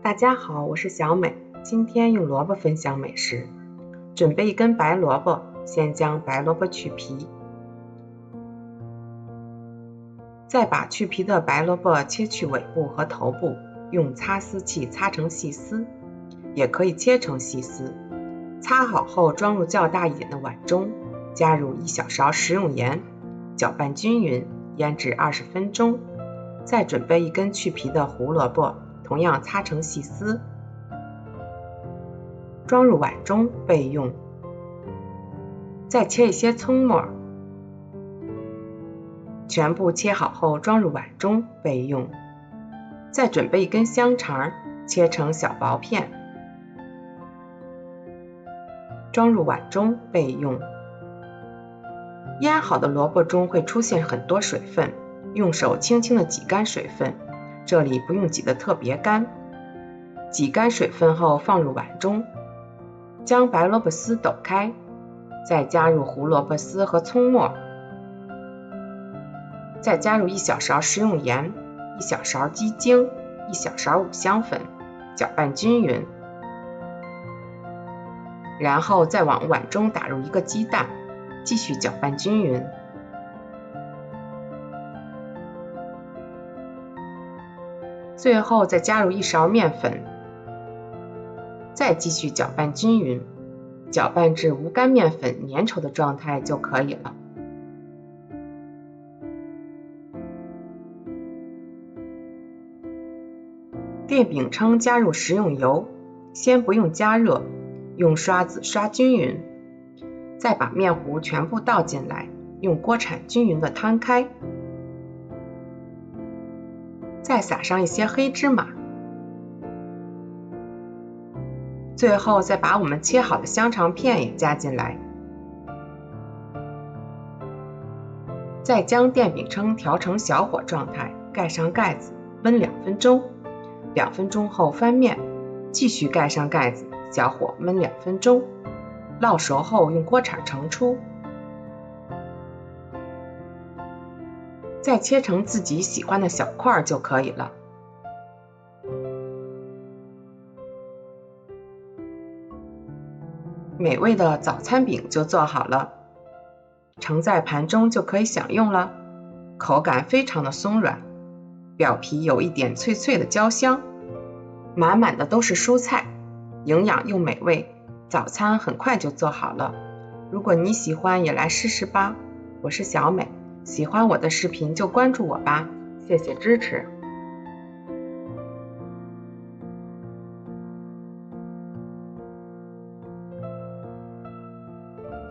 大家好，我是小美，今天用萝卜分享美食。准备一根白萝卜，先将白萝卜去皮，再把去皮的白萝卜切去尾部和头部，用擦丝器擦成细丝，也可以切成细丝。擦好后装入较大一点的碗中，加入1小勺食用盐，搅拌均匀，腌制20分钟。再准备一根去皮的胡萝卜，同样擦成细丝，装入碗中备用。再切一些葱末，全部切好后装入碗中备用。再准备一根香肠，切成小薄片，装入碗中备用。腌好的萝卜中会出现很多水分，用手轻轻地挤干水分，这里不用挤得特别干。挤干水分后放入碗中，将白萝卜丝抖开，再加入胡萝卜丝和葱末，再加入1小勺食用盐、1小勺鸡精、1小勺五香粉，搅拌均匀。然后再往碗中打入1个鸡蛋，继续搅拌均匀。最后再加入1勺面粉，再继续搅拌均匀，搅拌至无干面粉粘稠的状态就可以了。电饼铛加入食用油，先不用加热，用刷子刷均匀，再把面糊全部倒进来，用锅铲均匀的摊开，再撒上一些黑芝麻，最后再把我们切好的香肠片也加进来，再将电饼铛调成小火状态，盖上盖子，焖2分钟。2分钟后翻面，继续盖上盖子，小火焖2分钟。烙熟后用锅铲盛出，再切成自己喜欢的小块就可以了。美味的早餐饼就做好了，盛在盘中就可以享用了。口感非常的松软，表皮有一点脆脆的焦香，满满的都是蔬菜，营养又美味，早餐很快就做好了。如果你喜欢也来试试吧。我是小美，喜欢我的视频就关注我吧，谢谢支持。